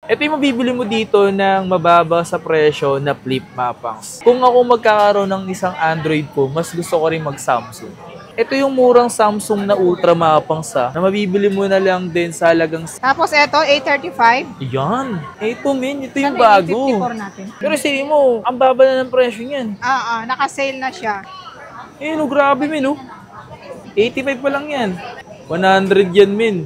Ito yung mabibili mo dito ng mababa sa presyo na flip, mga pangs. Kung ako magkakaroon ng isang Android po, mas gusto ko rin mag-Samsung. Ito yung murang Samsung na Ultra, mga pangs, na mabibili mo na lang din sa halagang... Tapos ito, A35. Yan. Ito, men. Ito yung bago. Natin. Pero sige mo, ang baba na ng presyo niyan. Naka-sale na siya. No, grabe, men, no? 85 pa lang yan. 100 yan, men.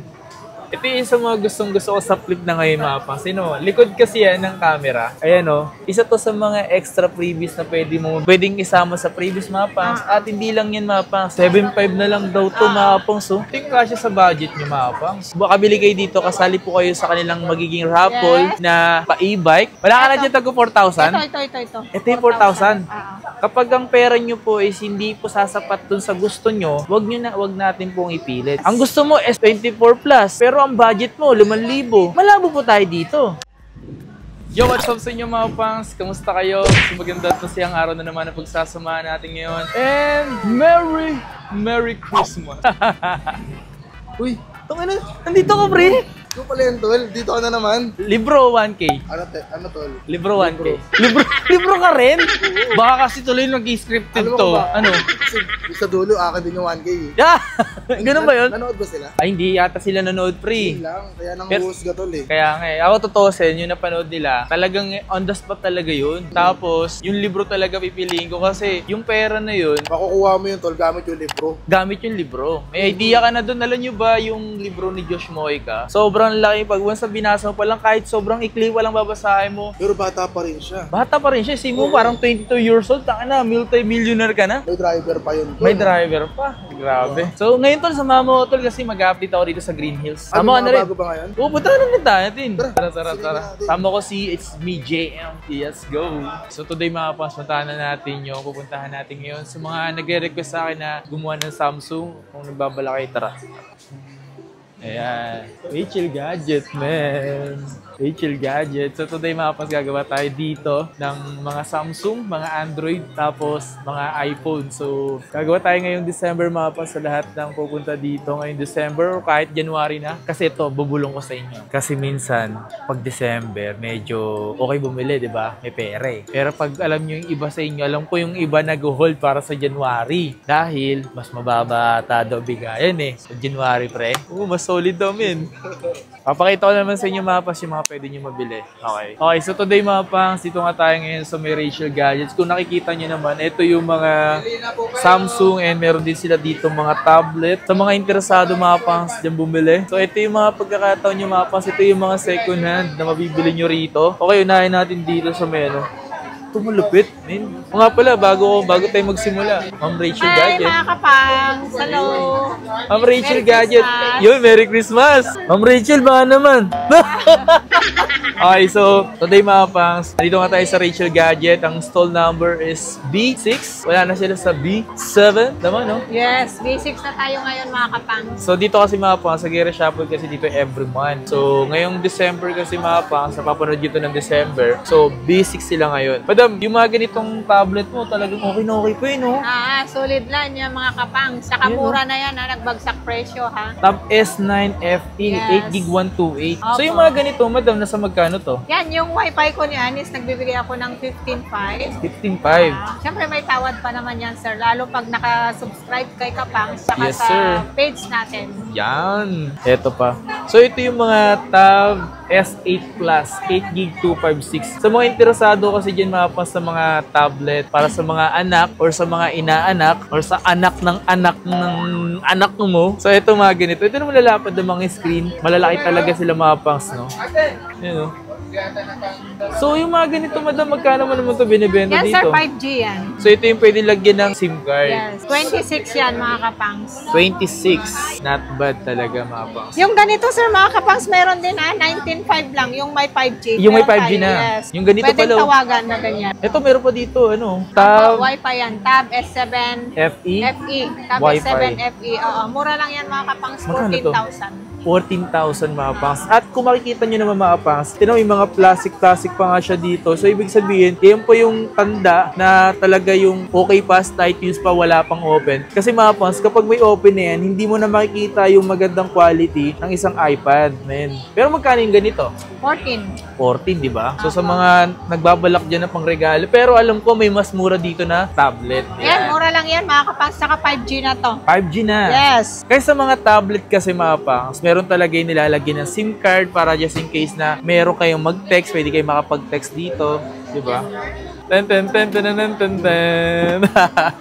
Ito yung sa mga gustong-gusto ko sa flip na ngayon, mga pangs. Likod kasi yan ng camera. Ayan, isa to sa mga extra freebies na pwedeng isama sa previous, mga pangs. At hindi lang yan, mga pangs. 7.5 na lang daw to, mga pangs. Ito yung kasya sa budget nyo, mga pangs. Baka bili kayo dito, kasali po kayo sa kanilang magiging raffle na pa-e-bike. Wala ka na dyan tago 4,000? Ito. Ito yung 4,000. Kapag ang pera nyo po is hindi po sasapat dun sa gusto nyo, wag natin pong ipilit. Ang gusto mo is 24 plus, pero ang budget mo, 5,000. Malabo po tayo dito. Yo, what's up sa inyo, mga pangs? Kamusta kayo? Maganda at masayang araw na naman ang pagsasamahan natin ngayon. And Merry Christmas! Uy, nandito ka, pre! Yung pala yun, tol. Dito ka na naman. Libro 1K. Ano tol? Libro 1K. Libro ka rin? Baka kasi tuloy nag-scripted to. Ano? Kasi sa dulo, akin din yung 1K. Ganun ba yun? Nanood ba sila? Ay, hindi yata sila nanood, pre. Hindi lang. Kaya nang husga, tol eh. Kaya nga ako totosin, yung napanood nila, talagang on the spot talaga yun. Tapos, yung libro talaga pipiliin ko kasi yung pera na yun, makukuha mo yun, tol, gamit yung libro. Gamit yung libro. May idea ka na doon. Alam nyo ba yung libro ni Josh Moyka? Sobrang laki. Pag once na binasa mo pa lang, kahit sobrang ikli, walang babasahin mo. Pero bata pa rin siya. Bata pa rin siya. Simo, parang 22 years old. Taka na, multi-millionaire ka na. May driver pa yun, tol. May driver pa. Grabe. So, ngayon, tol, sama mo, tol, kasi mag-update ako dito sa Green Hills. Sama ka na rin. Bago ba ngayon? Oo, punta na rin natin. Tara. natin. Sama ko It's me, JM. Let's go. So, today, mga pangs, puntahan na natin yung pupuntahan natin ngayon. Sa mga nagre-request sa akin na gumawa ng Samsung, kung nagbabala kayo, tara. Ayan. Rachel Gadget, man. Rachel Gadget. So today, mga pangs, gagawa tayo dito ng mga Samsung, mga Android, tapos mga iPhone. So, gagawa tayo ngayong December, mga pangs, sa lahat ng pupunta dito ngayong December o kahit January na. Kasi ito, bubulong ko sa inyo. Kasi minsan, pag December, medyo okay bumili, di ba? May pera eh. Pero pag alam nyo yung iba sa inyo, alam ko yung iba nag-hold para sa January. Dahil, mas mababa daw bigayan eh. Sa January, pre. Mas solid daw, men. Papakita ko naman sa inyo, mga pangs, yung mga pwede nyo mabili. Okay, so today, mga pangs, dito nga tayo ngayon sa may Rachel Gadgets. Kung nakikita nyo naman, ito yung mga Samsung and meron din sila dito mga tablet. Sa mga interesado, mga pangs, dyan bumili. So ito yung mga pagkakataon nyo, mga pangs. Ito yung mga second hand na mabibili nyo rito. Okay, unahin natin dito sa menu. Ito malupit, men. O nga pala, bago tayo magsimula, Ma'am Rachel Gadget. Hi, mga kapangs. Hello. Ma'am Rachel Gadget. Yun, Merry Christmas. Ma'am Rachel, baka naman. Okay, so, today, mga pangs, nandito nga tayo sa Rachel Gadget. Ang stall number is B6. Wala na sila sa B7. Tama, no? Yes, B6 na tayo ngayon, mga kapangs. So, dito kasi, mga pangs, sa Gera Shopper kasi dito every month. So, ngayong December kasi, mga pangs, napapanood dito ng December. So, B6 sila ngayon. Madam, yung mga ganitong tablet mo, talagang okay na okay pa yun, no? Solid lang yan, mga kapangs. Saka mura na yan, nagbagsak presyo, ha? Tab S9 FE, Yes. 8GB 128. So, Opo. yung mga ganito, madam, nasa magkano to? Yan, yung wifi ko niyan is nagbibigay ako ng 15.5. 15.5. Siyempre may tawad pa naman yan, sir. Lalo pag nakasubscribe kay Kapangs saka Yes, sa sir. page natin. Yan. Eto pa. So, ito yung mga Tab S8 Plus, 8GB 256. Sa mga interesado kasi dyan, mga pangs, sa mga tablet, para sa mga anak, or sa mga inaanak, or sa anak ng anak mo. So, ito mga ganito. Ito na malalapad ng mga screen. Malalaki talaga sila, mga pangs, no? Yan, no? So, yung mga ganito, madam, magkano mo naman ito binibenta Yan, dito? sir, 5G yan. So, ito yung pwede lagyan ng SIM card. Yes, 26 yan, mga Kapangs. 26. Not bad talaga, mga pangs. Yung ganito, sir, mga Kapangs, meron din, 19.5 lang, yung may 5G. Yung may Meron 5G tayo, na. Yes. Yung ganito pwedeng pala. tawagan na ganyan. Ito, meron pa dito, ano? Opo, Tab Wi-Fi yan. Tab S7 FE. FE. Tab Wi-Fi. S7 FE. Oo, mura lang yan, mga Kapangs, Magkano to? 14,000. 14,000 mga pangs. At kung makikita nyo naman mga pangs, tinan mo yung mga plastic pa nga siya dito. So, ibig sabihin, yan po yung tanda na talaga yung okay pa, tight use pa, wala pang open. Kasi mga pangs, kapag may open na yan, hindi mo na makikita yung magandang quality ng isang iPad, men. Pero magkano yung ganito? 14. 14, di ba? So, sa mga nagbabalak dyan na pang regalo. Pero alam ko, may mas mura dito na tablet. Yan, mura lang yan mga kapangs. Saka 5G na to. 5G na. Yes. Kaya sa mga tablet kasi mga pangs, meron talaga yung nilalagyan ng SIM card para just in case na meron kayong mag-text, pwede kayo makapag-text dito. Di ba? Ten.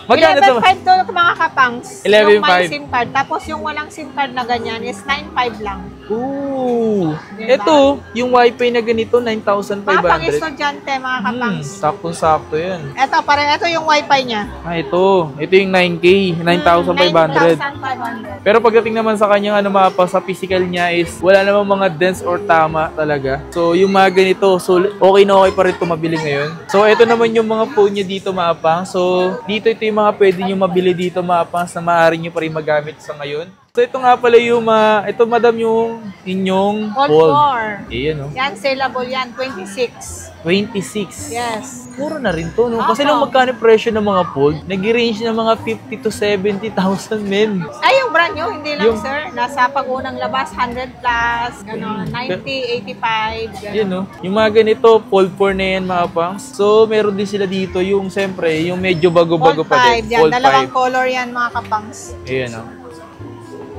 Magkano to? 11.5 to mga kapangs. 11.5. Yung may SIM card. Tapos yung walang SIM card na ganyan is 9.5 lang. Ooh. Diba? Ito, yung wifi na ganito, Mga pang 9,500. estudyante mga kapangs. Saktong-sakto yan. Ito yung wifi niya. Ito yung 9K, 9,500. 9,500. Pero pagdating naman sa kanyang sa physical niya is wala namang mga dents or tama talaga. So yung mga ganito, so okay na okay pa rin ito mabili ngayon. So ito naman yung mga phone niya dito maapang. So dito ito yung mga pwede nyo mabili dito maapang na maaari nyo pa rin magamit sa ngayon. So ito nga pala yung ito madam yung inyong Fold 4. Ayan o. Yan, saleable yan. 26. 26. Yes. Mura na rin to, no? Kasi Oo. nung magkano presyo ng mga fold, nag-range ng mga 50 to 70,000 men. Ay, yung brand new, hindi lang, Yung- sir. Nasa pag-unang labas, 100 plus, gano'n, 90, 85, gano'n. Yan, no? Yung mga ganito, fold 4 na yan, mga pangs. So, meron din sila dito yung, siyempre, yung medyo bago-bago Fold pa 5, din. yan. Fold Dalawang 5. color yan, mga kapangs. Ayan, no?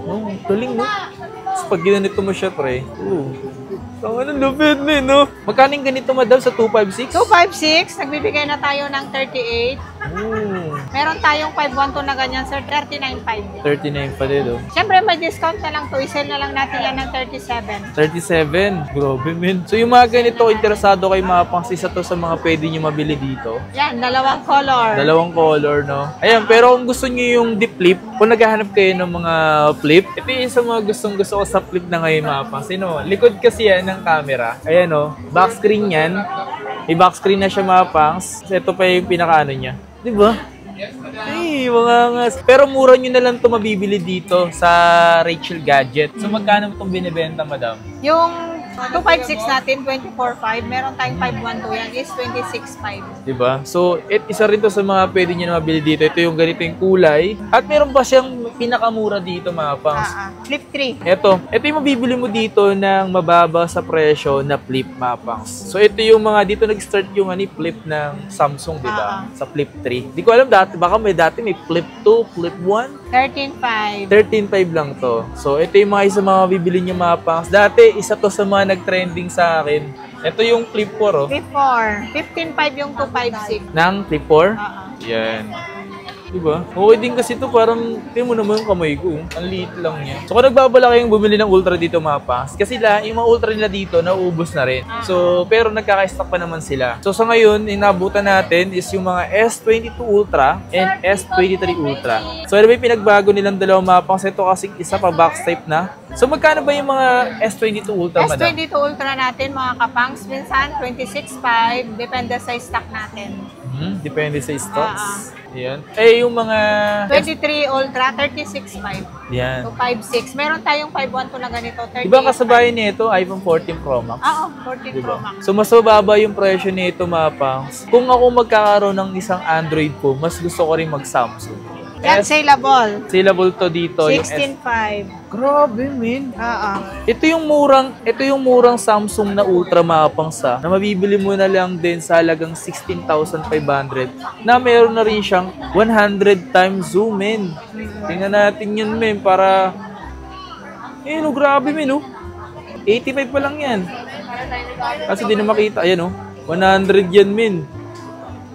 Oh, tuling, no? Tapos pag ginanito mo siya, pre. Ang lupit na, no? Magkano yung ganito, madam, sa 256? 256, nagbibigay na tayo ng 38. Oh, Meron tayong 512 na ganyan, sir, 39.5. 39 pa din, oh. Siyempre, may discount na lang to. I-sell na lang natin yan ng 37. 37. Grabe, men. So, yung mga ganito, interesado kay mga pangs, isa to sa mga pwede nyo mabili dito. Yan, dalawang color. Dalawang color, no? Ayan, pero kung gusto niyo yung deep flip, kung naghahanap kayo ng mga flip, ito yung isa mga gustong-gusto ko sa flip na ngayon, mga pangs. Sino? Likod kasi yan ng camera. Ayan, no? Back screen yan. May back screen na siya, mga pangs. Ito pa yung pinakaano niya. Diba? Ay, mga ngas. Pero mura nyo na lang ito mabibili dito sa Rachel Gadget. So, magkano itong binibenta, madam? Yung 256 natin, 24.5. Meron tayong 512 yan, is 26.5. Diba? So, isa rin to sa mga pwede nyo na mabili dito. Ito yung ganito yung kulay. At meron pa siyang pinakamura dito, mga pangs. Flip 3. Ito yung mabibili mo dito ng mababa sa presyo na flip, mga pangs. So, ito yung mga, dito nag-start yung flip ng Samsung, diba? Sa flip 3. Di ko alam dati, baka dati may flip 2, flip 1. 13.5. 13.5 lang to. So, ito yung mga isa mga bibili nyo, mga pangs. Dati, isa to sa mga nag-trending sa akin. Ito yung flip 4, oh. Flip 4. 15.5 yung 256. Nang flip 4? Yan. Diba? Okay din kasi ito, parang, tingnan mo naman yung kamay ko. Ang liit lang niya. So, kung nagbabala kayong bumili ng Ultra dito, mga pangs, kasi yung mga Ultra nila dito, nauubos na rin. So, pero nagkaka-stock pa naman sila. So, sa ngayon, inabutan natin is yung mga S22 Ultra and S23 Ultra. So, ano ba yung pinagbago nilang dalawang mga pangs? Ito kasi isa pa box type na. So, magkano ba yung mga S22 Ultra, madam? S22 Ultra natin, mga kapangs, minsan 26.5. Depende sa stock natin. Depende sa stocks. Ayan. Eh, yung mga... 23 Ultra, 36.5. Yan. 256. Meron tayong 512 na ganito, 38. Diba kasabayan nito, iPhone 14 Pro Max? Oo, 14 Pro Max. So, mas mababa yung presyo nito, mga pangs. Kung ako magkakaroon ng isang Android po, mas gusto ko rin mag-Samsung. Yan, saleable. Saleable to dito. 16.5. Grabe, man. Oo. Ito yung murang Samsung na Ultra, mga pangs, na mabibili mo na lang din sa halagang 16,500 na meron na rin siyang 100 times zoom, men. Tingnan natin yun, men, para... Eh, no, grabe, men, no? 85 pa lang yan. Kasi di na makita. Ayan, no? 100 yan, men.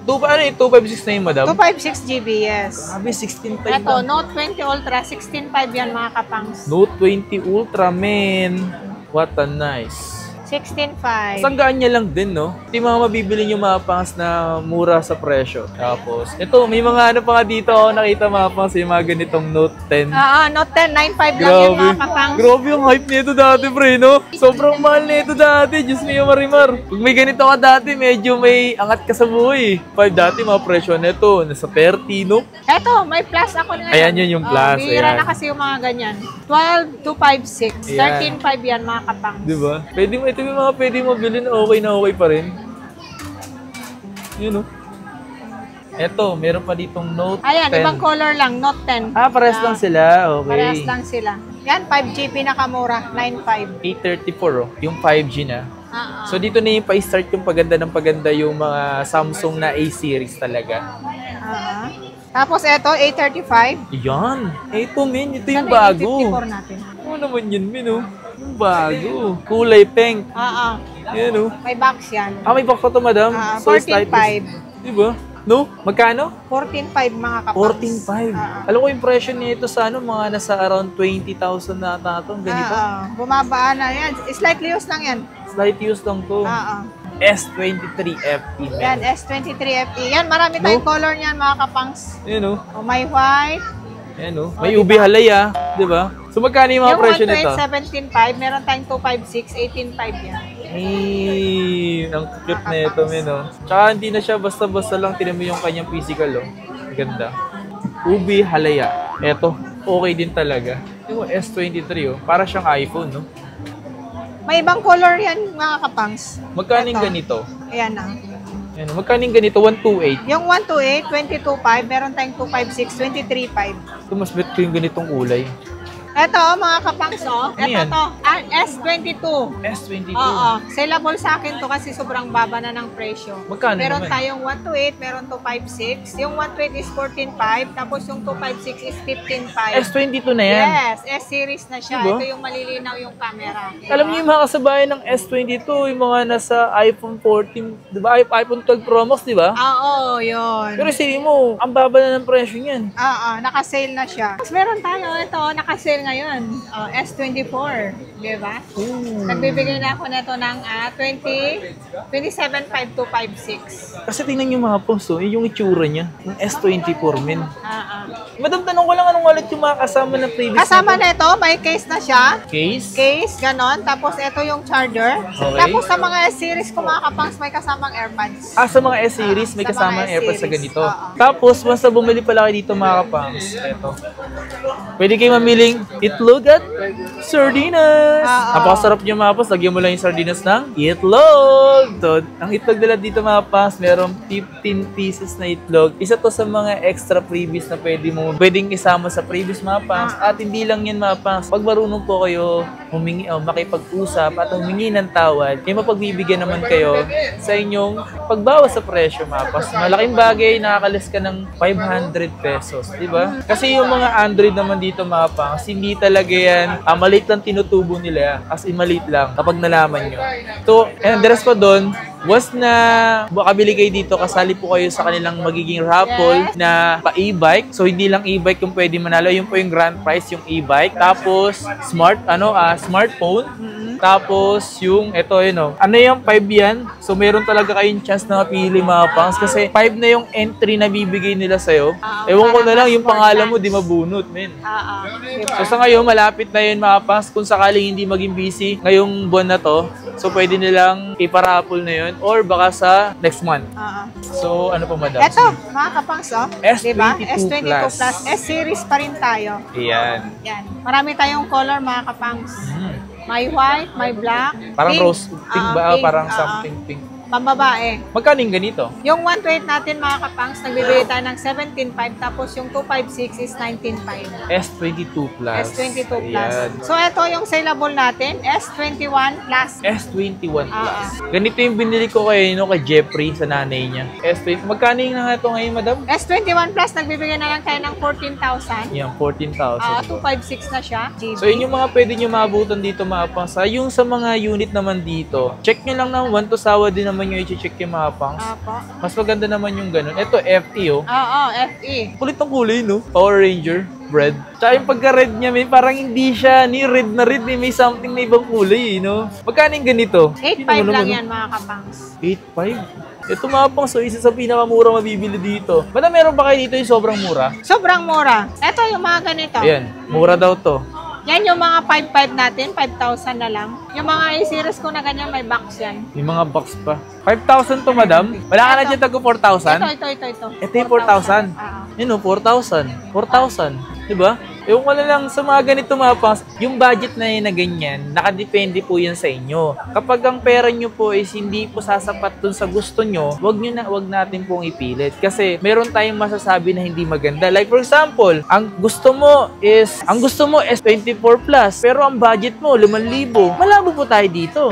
256 na yung, madam? 256 GB, yes. Grabe, 16.5 Ito, lang. Note 20 Ultra, 16.5 yan, mga kapangs. Note 20 Ultra, men. What a nice. 16.5. Ang gaan niya lang din, no? Hindi mga mabibili yung mga pangs na mura sa presyo. Tapos, ito, may mga ano pa nga dito ako nakita mga pangs, yung mga ganitong Note 10. Note 10, 9.5 lang yun mga kapangs. Grabe yung hype nito dati, pre, no? Sobrang mahal nito dati. Diyos mio, Marimar. Pag may ganito ka dati, medyo may angat ka sa buhay. 5 dati, mga presyo nito. Nasa 30, no? Eto, may plus ako ngayon. Ayan yun yung plus. Bihira Ayan. na kasi yung mga ganyan. 12,256. Ayan. 13.5 yan mga kapangs. Diba? Pwede mo, ito yung mga pwede mo bilhin na okay pa rin. Yun, no? Eto, meron pa ditong Note 10. Ayan, ibang color lang. Note 10. Parehas lang sila. Okay. Parehas lang sila. Yan, 5G pinakamura. 9.5. 834, oh. Yung 5G na. So, dito na yung pa-start yung paganda ng paganda yung mga Samsung na A-series talaga. Tapos eto, 835. Yan. Ito, men. Ito yung Saan bago. 54 natin? Ano naman yun, men, oh. Yung bago. Kulay pink. Yan, oh. May box yan. May box pa to, madam. So, 14.5. Diba? No? Magkano? 14.5 mga kapangs. 14.5. Alam ko yung presyo nito sa ano, mga nasa around 20,000 na ata itong ganito. Bumaba na yan. Slightly used lang yan. Slight use lang to. S23 FE. Yan, S23 FE. Yan, marami tayong color niyan mga kapangs. Yan, oh. May white. Yan, oh. May ubi halaya. Diba? So, magkano yung mga presyo nito? Yung 17.5, meron tayong 256, 18.5 yan. Ang cute na ito, men, oh. Tsaka hindi na siya basta-basta lang tinan mo yung kanyang physical, oh. Ganda. Ubi halaya. Eto, okay din talaga. Yung S23, oh. Para siyang iPhone, no? May ibang color yan, mga kapangs. Magkano yung ganito? Ayan na. Ayan, magkano yung ganito? 128. Yung 128, 22.5, meron tayong 256, 23.5. Ito, mas bet ko yung ganitong kulay. Ito, mga kapangs, oh. Ano Ito yan? to, S22. S22. Oo. Sellable sa akin to kasi sobrang baba na ng presyo. Magkano Meron naman? tayong 128, meron 256. Yung 120 is 14.5, tapos yung 256 is 15.5. S22 na yan. Yes, S-series na siya. Diba? Ito yung malilinaw yung camera. Diba? Alam niyo yung mga kasabayan ng S22, yung mga nasa iPhone 14, di ba? iPhone 12 Pro Max, di ba? Oo, yun. Pero sige mo, ang baba na ng presyo niyan. Oo, naka-sale na siya. Tapos meron tayo, ito, naka-sale ngayon. S24, di ba? Nagbibigay na ako nito ng 27.5 to 56. Kasi tingnan yung mga posts, oh, yung itsura niya. Yung S24, men. Madam, tanong ko lang anong wallet yung mga kasama na previous Kasama na nito, may case na siya. case? Case, ganon. Tapos ito yung charger. Okay. Tapos sa mga S-series ko mga kapangs, may kasamang AirPods. Sa mga S-series, may Sa kasama mga ng AirPods sa S-series, ganito. oo. Tapos, once na bumili pala kayo dito mga kapangs, eto. Pwede kayo mamiling itlog at sardinas. Oo. Napakasarap niyo mga kapangs. Lagyan mo lang yung sardinas ng itlog. So, ang itlog nila dito mga kapangs, merong 15 pieces na itlog. Isa to sa mga extra freebies na pwedeng isama sa previous mga kapangs. At hindi lang yan mga kapangs. Pag marunong po kayo humingi o makipag-usap at humingi ng tawad, may mapagbibigyan naman kayo sa inyong pagbawas sa presyo mga kapangs. Malaking bagay, nakakalis ka ng 500 pesos, di ba? Kasi yung mga Android naman dito mga kapangs, hindi talaga yan, maliit lang tinutubo nila. As in, maliit lang kapag nalaman nyo. So, and the rest pa doon, once na makabili kayo dito, kasali po kayo sa kanilang magiging raffle na pa-e-bike. So, hindi lang e-bike yung pwede manalo. Yun po yung grand prize, yung e-bike. Tapos, smartphone. Tapos, yung, eto, yun o. Ano yung 5 yan? So, meron talaga kayong chance na mapili mga pangs. Kasi 5 na yung entry na bibigay nila sa'yo. Ewan ko na lang, yung pangalan mo, di mabunot, men. So, sa ngayon, malapit na yun mga pangs. Kung sakaling hindi maging busy ngayong buwan na to, so, pwede nilang iparapol na yun. Or baka sa next month. So, ano pa, madam? Ito, mga kapangs, oh. S22 diba? S22 Plus. Plus. S-series pa rin tayo. Ayan. Yan. Marami tayong color, mga kapangs. May white, may black. Parang pink. rose pink ba? Pink, Parang something pink. Pambabae. Magkano yung ganito? Yung 128 natin mga kapangs, nagbibigay tayo ng 17.5 tapos yung 256 is 19.5. S22 Plus. S22 Plus. Ayan. So ito yung saleable natin, S21 Plus. S21 Plus. Ganito yung binili ko kay Jeffrey sa nanay niya. S20. Magkano yung nga ito ngayon, madam? S21 Plus, nagbibigay na lang tayo ng 14,000. Yan, 14,000. 256 na siya. GB. So yun yung mga pwede nyo maabutan dito mga pangs. Yung sa mga unit naman dito, check nyo lang ng 1 to sawa din naman yung i-check yung mga pangs. Mas maganda naman yung ganun. Ito, FE oh. Oo, FE. Kulit ang kulay, no? Power Ranger. bread. Tsaka yung pagka-red niya, may parang hindi siya ni red na red. May something na ibang kulay, no? Magkano yung ganito? 8.5 lang yan, mga kapangs. 8.5? Ito mga pang, so isa sa pinakamura mabibili dito. Bata meron ba kayo dito yung sobrang mura? Sobrang mura. Ito yung mga ganito. Ayan, mura daw to. Yan yung mga 5.5 natin, 5,000 na lang. Yung mga A-series ko na ganyan, may box yan. May mga box pa. 5,000 to, madam? Wala ka na dyan tago 4,000? Ito. Ito yung 4,000. Yun o, 4,000. 4,000. Diba? Yung wala lang sa mga ganito mga pangs, yung budget na yun na ganyan, nakadepende po yan sa inyo. Kapag ang pera nyo po is hindi po sasapat dun sa gusto nyo, wag natin pong ipilit. Kasi meron tayong masasabi na hindi maganda. Like for example, ang gusto mo is 24 plus, pero ang budget mo 5,000. Malabo po tayo dito.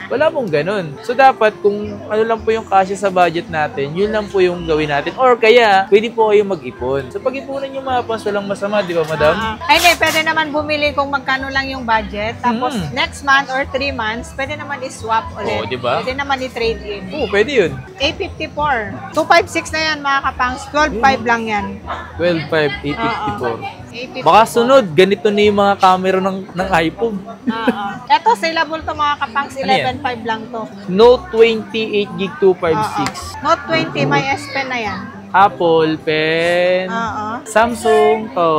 Wala pong ganun. So dapat kung ano lang po yung kasya sa budget natin, yun lang po yung gawin natin. Or kaya, pwede po kayong mag-ipon. So pag-ipunan yung mga pangs, walang masama, di ba, madam? Ay, hindi. Pwede naman bumili kung magkano lang yung budget. Tapos, next month or 3 months, pwede naman i-swap ulit. Oo, di ba? Pwede naman i-trade in. Oo, pwede yun. A54. 256 na yan, mga kapangs. 12.5 lang yan. 12.5, 854. A54. Baka sunod, ganito na yung mga camera ng iPhone. Ito, saleable to, mga kapangs. Ano yan? 11.5 lang to. Note 20, 8GB 256. Note 20, may S Pen na yan. Apple Pen. Samsung to.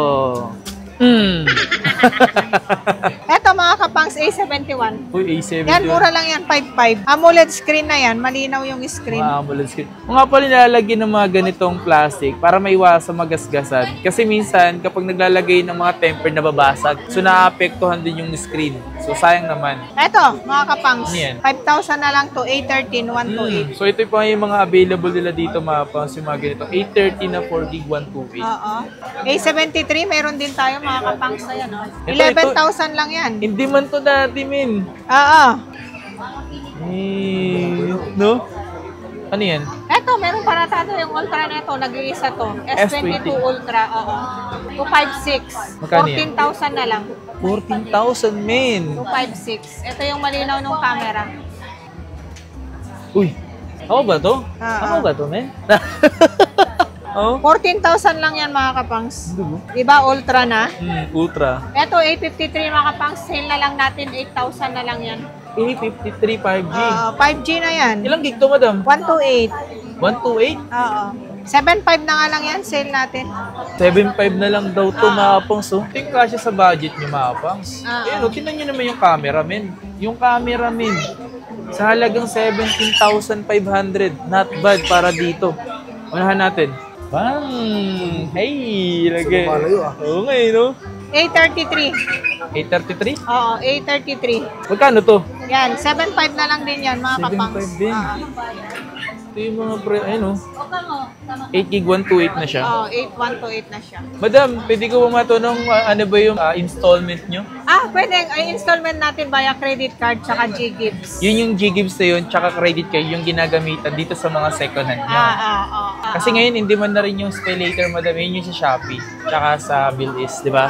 Ito, mga kapangs, A71. Uy, A70. Yan, mura lang yan, 5.5. AMOLED screen na yan, malinaw yung screen. Mga AMOLED screen. Kung nga pala nilalagyan ng mga ganitong plastic para maiwasan magasgasan. Kasi minsan, kapag naglalagay ng mga tempered na babasag, so naapektuhan din yung screen. So, sayang naman. Ito, mga kapangs, Ano yan? 5,000 na lang to, A13, 128. So, ito pa yung mga available nila dito, mga pangs, yung mga ganito. A13 na 4GB 128. Oo. A73, meron din tayo, mga kapangs na yan. Ito, 11,000 lang yan. Hindi man to dati, min. Oo. No? Ano yan? Eto, meron paratado yung Ultra na ito. Nag-iisa to. S22 Ultra. Oo. 256. Magkano yan? 14,000 na lang. 14,000, men. 256. Ito yung malinaw ng camera. Uy, ako ba to? Ako ba to, men? Oh? 14,000 lang yan, mga kapangs. Diba, Ultra na? Ultra. Ito, A53, mga kapangs. Sale na lang natin. 8,000 na lang yan. A53 5G. 5G na yan. Ilang gig to, madam? 128. 128? Oo. 7.5 na nga lang yan, sale natin. 7.5 na lang daw to, mga pangs. So, tingin kasya sa budget nyo, mga pangs. Ayun, tingnan nyo naman yung camera, men. Yung camera, men. Sa halagang 17,500. Not bad para dito. Unahan natin. Bang! Hey! Lagay. Oo nga, no? A33. A33? Oo, A33. Magkano to? Yan, 7.5 na lang din yan, mga kapangs. 7.5 din. Ito yung mga ayun, 8GB 128 na siya. Oo, 8128 na siya. Madam, pwede ko ba matanong ano ba yung installment nyo? Pwede. Ay, installment natin via credit card tsaka G-Gives. Yun yung G-Gives na yun, tsaka credit card yung ginagamitan dito sa mga second hand nyo. Kasi ngayon, hindi man na rin yung Pay Later, madam, yun yung sa Shopee, tsaka sa Bilis, di ba?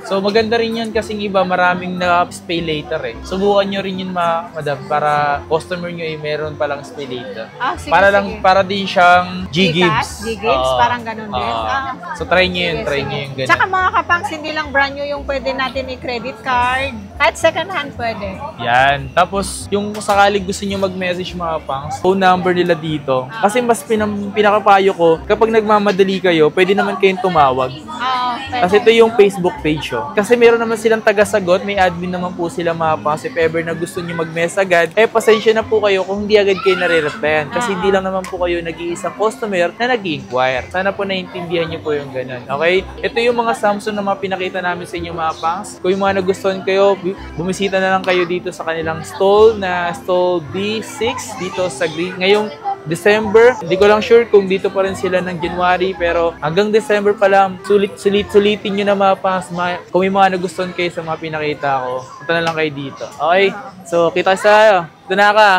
So, maganda rin yun kasing iba, maraming na-Pay Later eh. Subukan nyo rin yun, madam, para customer nyo meron palang Pay Later. Sige, Para din siyang G-Gives. G-Gives, parang ganun din. So, try nyo yun, ganun. Tsaka mga kapangs, hindi lang brand new yung pwede natin i-credit card. Kahit second hand pwede. Yan. Tapos, yung sakaling gusto nyo mag-message mga pangs, phone number nila dito. Kasi mas pinakapayo ko, kapag nagmamadali kayo, pwede naman kayong tumawag. Kasi ito yung Facebook page. Kasi meron naman silang taga-sagot, may admin naman po sila mga pangs. If ever na gusto nyo mag-mess agad, pasensya na po kayo kung hindi agad kayo nare-replyan. Kasi hindi lang naman po kayo nag-iisang customer na nag-i-inquire. Sana po naintindihan nyo po yung ganun. Okay? Ito yung mga Samsung na mga pinakita namin sa inyo mga pangs. Kung yung mga nagustuhan kayo, bumisita na lang kayo dito sa kanilang stall na stall B6 dito sa Green. Ngayong December, hindi ko lang sure kung dito pa rin sila ng January, pero hanggang December pa lang, sulitin nyo na mga pangs. Kung may mga nagustuhan kayo sa mga pinakita ko, punta na lang kayo dito. Okay? So, kita sa tayo. Ito na ka.